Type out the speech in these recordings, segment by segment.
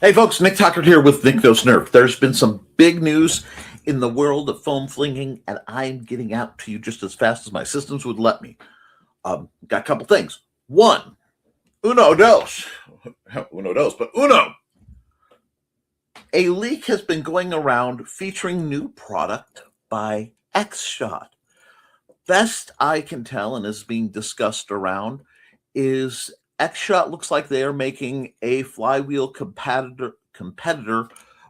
Hey folks, Nick Tucker here with Nick Knows Nerf. There's been some big news in the world of foam flinging, and I'm getting out to you just as fast as my systems would let me. Got a couple things. One, uno dos. Uno dos, but uno. A leak has been going around featuring new product by X-Shot. Best I can tell and is being discussed around is X-Shot looks like they are making a flywheel competitor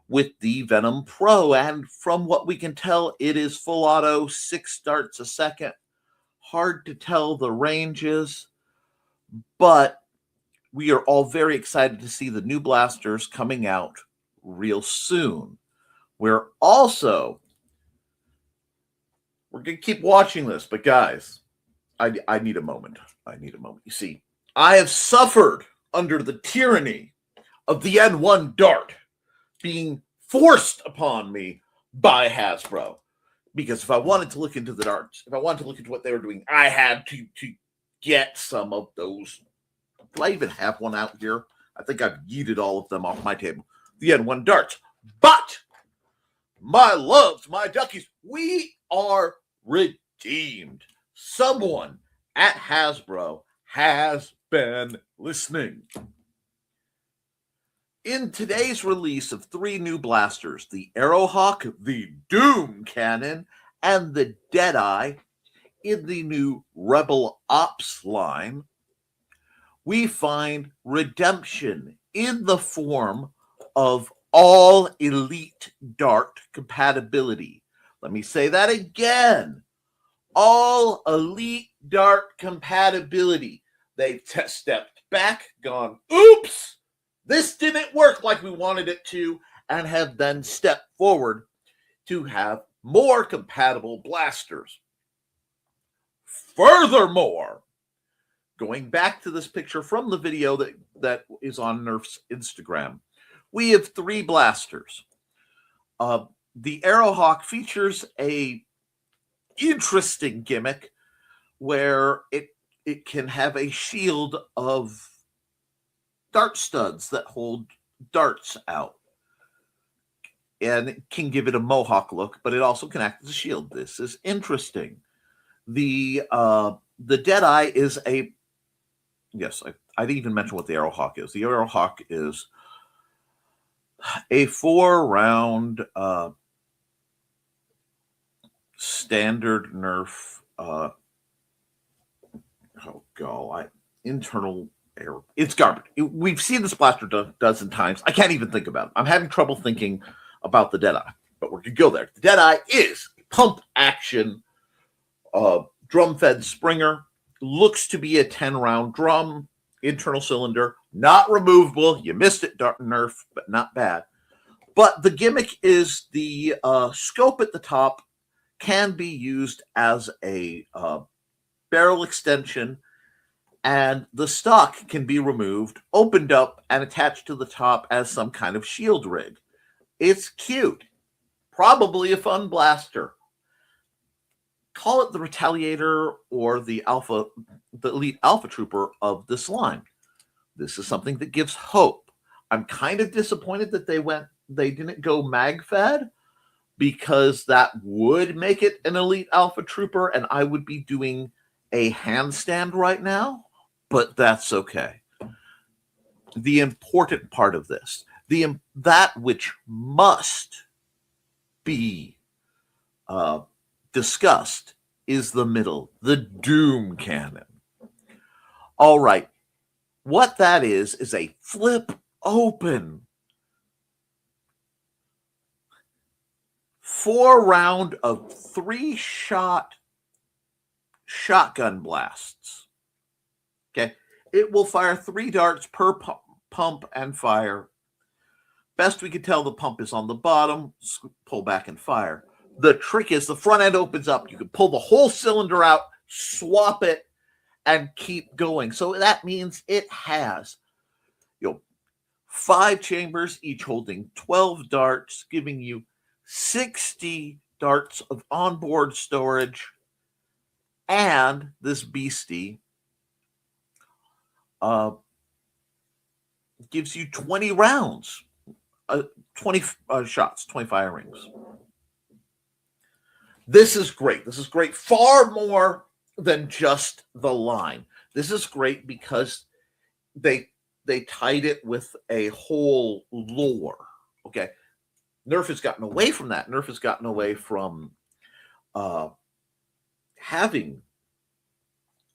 with the Venom Pro, and from what we can tell, it is full auto, 6 darts a second. Hard to tell the ranges, but we are all very excited to see the new blasters coming out real soon. We're going to keep watching this, but guys, I need a moment. I need a moment. You see, I have suffered under the tyranny of the N1 dart being forced upon me by Hasbro. Because if I wanted to look into the darts, if I wanted to look into what they were doing, I had to get some of those. Do I even have one out here? I think I've yeeted all of them off my table. The N1 darts. But, my loves, my duckies, we are redeemed. Someone at Hasbro has been listening. In today's release of 3 new blasters, the Arrowhawk, the Doom Cannon, and the Deadeye, in the new Rebel Ops line, we find redemption in the form of all elite dart compatibility. Let me say that again. All elite dart compatibility. They've stepped back, gone, oops, this didn't work like we wanted it to, and have then stepped forward to have more compatible blasters. Furthermore, going back to this picture from the video that is on Nerf's Instagram, we have 3 blasters. The Arrowhawk features a interesting gimmick where it can have a shield of dart studs that hold darts out, and it can give it a mohawk look, but it also can act as a shield. This is interesting. The Deadeye is I didn't even mention what the Arrowhawk is. The Arrowhawk is a 4-round standard Nerf internal air. It's garbage. We've seen this blaster a dozen times. I can't even think about it. I'm having trouble thinking about the Deadeye, but we're going to go there. The Deadeye is pump action drum-fed Springer. Looks to be a 10-round drum, internal cylinder, not removable. You missed it, Nerf, but not bad. But the gimmick is the scope at the top can be used as a barrel extension, and the stock can be removed, opened up, and attached to the top as some kind of shield rig. It's cute. Probably a fun blaster. Call it the Retaliator or the Elite Alpha Trooper of this line. This is something that gives hope. I'm kind of disappointed that they didn't go mag-fed, because that would make it an Elite Alpha Trooper, and I would be doing a handstand right now, but that's okay. The important part of this, that which must be discussed, is the middle, the Doom Cannon. All right, what that is a flip open 4-round of 3-shot shotgun blasts. Okay, it will fire 3 darts per pump and fire. Best we can tell, the pump is on the bottom. Pull back and fire. The trick is the front end opens up. You can pull the whole cylinder out, swap it, and keep going. So that means it has 5 chambers, each holding 12 darts, giving you 60 darts of onboard storage, and this beastie gives you 20 rounds. 20 shots, 20 fire rings. This is great. This is great. Far more than just the line. This is great because they tied it with a whole lore. Okay. Nerf has gotten away from that. Nerf has gotten away from having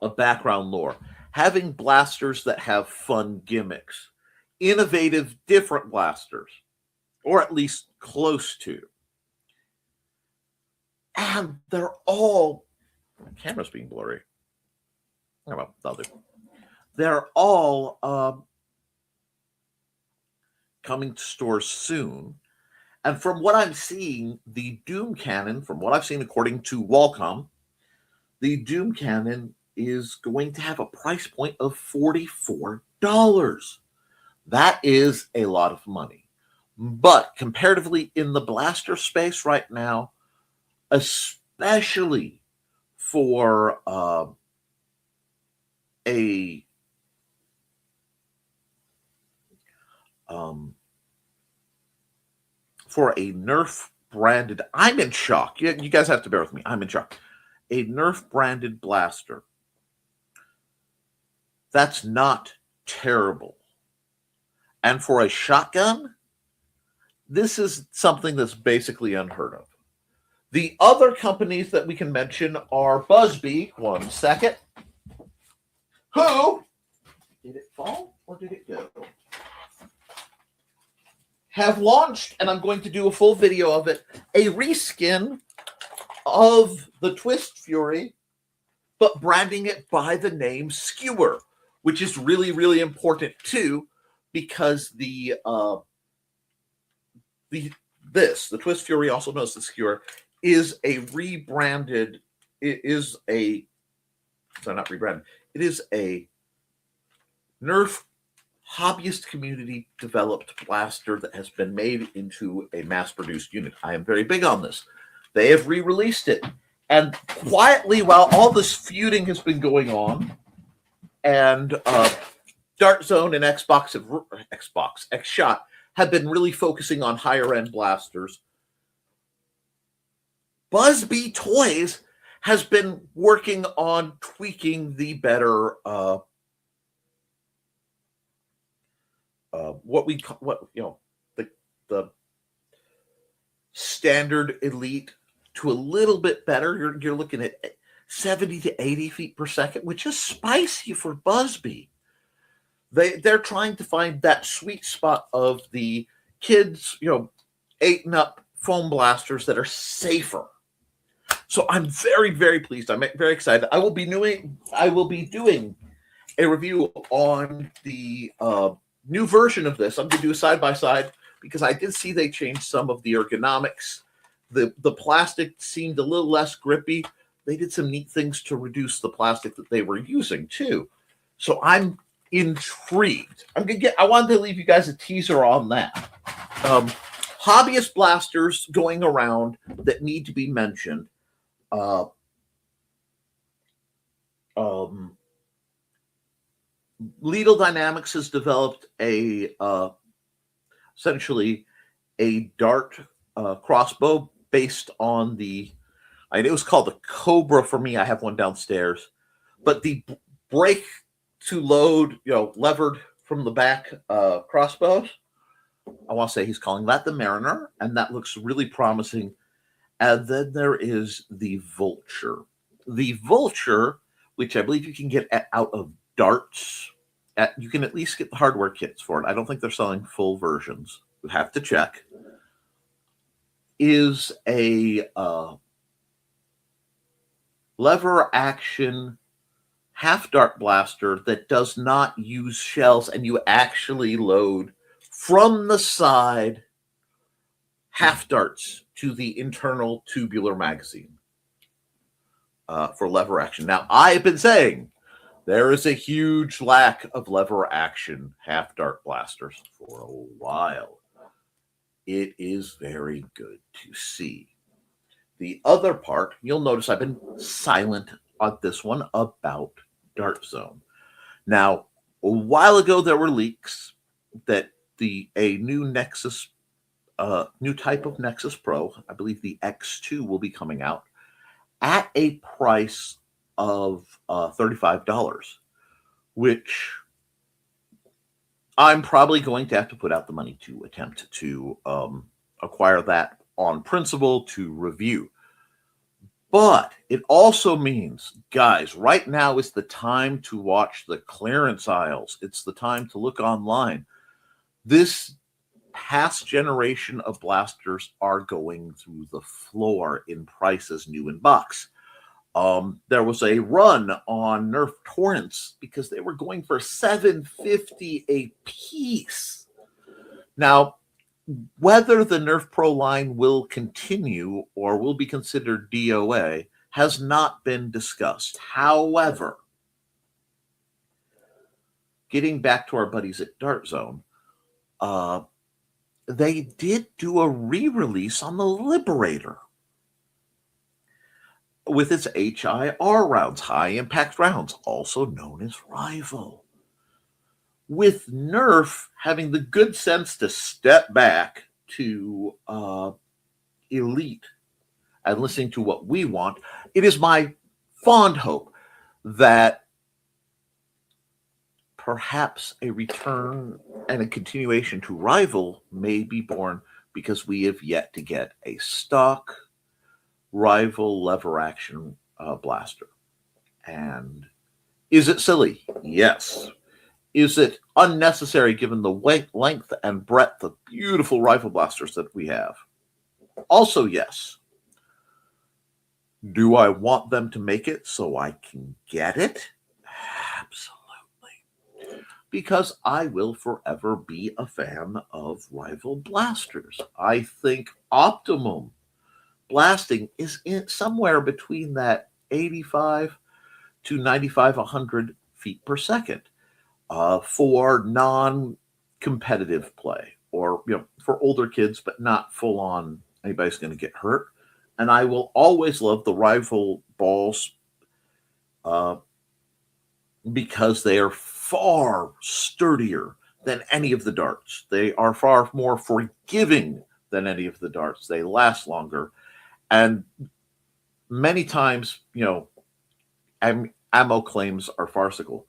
a background lore, having blasters that have fun gimmicks, innovative, different blasters, or at least close to. And they're all, my camera's being blurry. Oh, well, they'll do. They're all coming to stores soon. And from what I'm seeing, the Doom Cannon, from what I've seen according to Wallcom, the Doom Cannon is going to have a price point of $44. That is a lot of money. But comparatively in the blaster space right now, especially for a Nerf branded, I'm in shock. You guys have to bear with me. I'm in shock. A Nerf branded blaster. That's not terrible. And for a shotgun, this is something that's basically unheard of. The other companies that we can mention are Busby. One second. Who? Did it fall or did it go? Have launched, and I'm going to do a full video of it, a reskin of the Twist Fury, but branding it by the name Skewer, which is really, really important too, because the Twist Fury, also known as the Skewer, is a rebranded. It is a, so not rebranded. It is a Nerf hobbyist community developed blaster that has been made into a mass-produced unit. I am very big on this. They have re-released it, and quietly, while all this feuding has been going on, and Dart Zone and X-Shot have been really focusing on higher-end blasters, Busby Toys has been working on tweaking the better the standard elite to a little bit better. You're looking at 70 to 80 feet per second, which is spicy for Busby. They're trying to find that sweet spot of the kids, 8 and up foam blasters that are safer. So I'm very, very pleased. I'm very excited. I will be doing a review on the new version of this. I'm going to do a side-by-side because I did see they changed some of the ergonomics. The plastic seemed a little less grippy. They did some neat things to reduce the plastic that they were using too. So I'm intrigued. I wanted to leave you guys a teaser on that. Hobbyist blasters going around that need to be mentioned. Lethal Dynamics has developed essentially a dart crossbow based on it was called the Cobra for me. I have one downstairs, but the brake to load, levered from the back crossbows. I want to say he's calling that the Mariner, and that looks really promising. And then there is the Vulture. The Vulture, which I believe you can get out of darts. You can at least get the hardware kits for it. I don't think they're selling full versions. We have to check. Is a lever action half dart blaster that does not use shells, and you actually load from the side half darts to the internal tubular magazine for lever action. Now, I've been saying there is a huge lack of lever action half dart blasters for a while. It is very good to see. The other part, you'll notice I've been silent on this one about Dart Zone. Now, a while ago, there were leaks that a new Nexus new type of Nexus Pro. I believe the X2 will be coming out at a price of $35, which I'm probably going to have to put out the money to attempt to acquire that on principle to review. But it also means, guys, right now is the time to watch the clearance aisles. It's the time to look online. This past generation of blasters are going through the floor in prices new in box. There was a run on Nerf Torrents because they were going for $7.50 a piece. Now, whether the Nerf Pro line will continue or will be considered DOA has not been discussed. However, getting back to our buddies at Dart Zone, they did do a re-release on the Liberator with its HIR rounds, high impact rounds, also known as Rival. With Nerf having the good sense to step back to Elite and listening to what we want, it is my fond hope that perhaps a return and a continuation to Rival may be born, because we have yet to get a stock Rival lever action blaster. And is it silly? Yes. Is it unnecessary given the length and breadth of beautiful rifle blasters that we have? Also, yes. Do I want them to make it so I can get it? Absolutely. Because I will forever be a fan of Rival blasters. I think optimum blasting is somewhere between that 85 to 95, 100 feet per second. For non-competitive play, or for older kids, but not full on anybody's going to get hurt. And I will always love the Rival balls because they are far sturdier than any of the darts. They are far more forgiving than any of the darts. They last longer, and many times, ammo claims are farcical.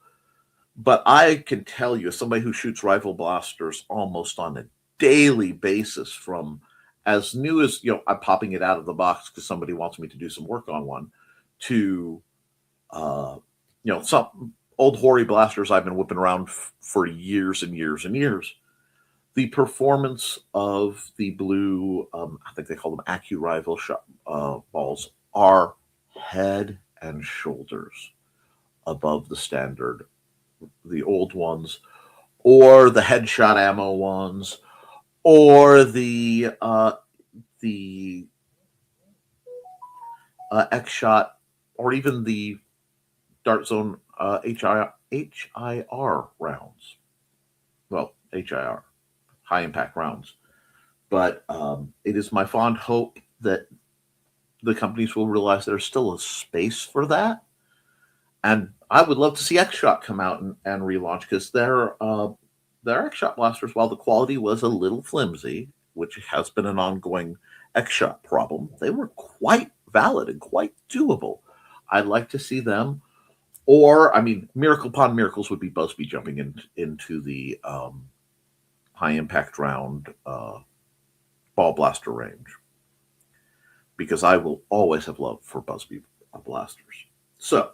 But I can tell you, as somebody who shoots Rival blasters almost on a daily basis, from as new as, I'm popping it out of the box because somebody wants me to do some work on one, to, some old hoary blasters I've been whipping around for years and years and years. The performance of the blue, I think they call them AccuRival balls, are head and shoulders above the standard, the old ones, or the headshot ammo ones, or the X-Shot, or even the Dart Zone HIR rounds. Well, HIR, high impact rounds. But it is my fond hope that the companies will realize there's still a space for that. And I would love to see X-Shot come out and relaunch, because their X-Shot blasters, while the quality was a little flimsy, which has been an ongoing X-Shot problem, they were quite valid and quite doable. I'd like to see them, or, miracle upon miracles would be Busby jumping into the high impact round ball blaster range, because I will always have love for Busby blasters. So,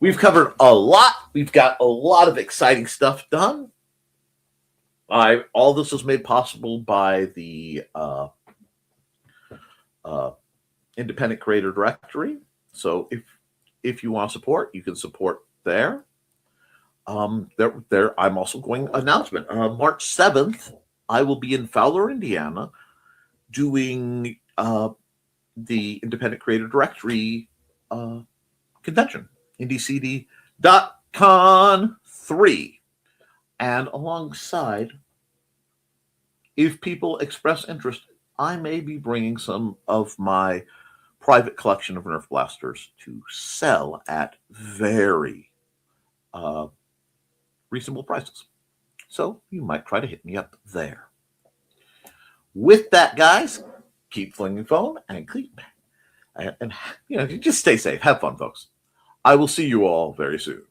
we've covered a lot. We've got a lot of exciting stuff done. All this was made possible by the Independent Creator Directory. So if you want to support, you can support there. I'm also going announcement. March 7th, I will be in Fowler, Indiana, doing the Independent Creator Directory convention. IndieCD.con 3. And alongside, if people express interest, I may be bringing some of my private collection of Nerf blasters to sell at very reasonable prices. So you might try to hit me up there. With that, guys, keep flinging phone and just stay safe. Have fun, folks. I will see you all very soon.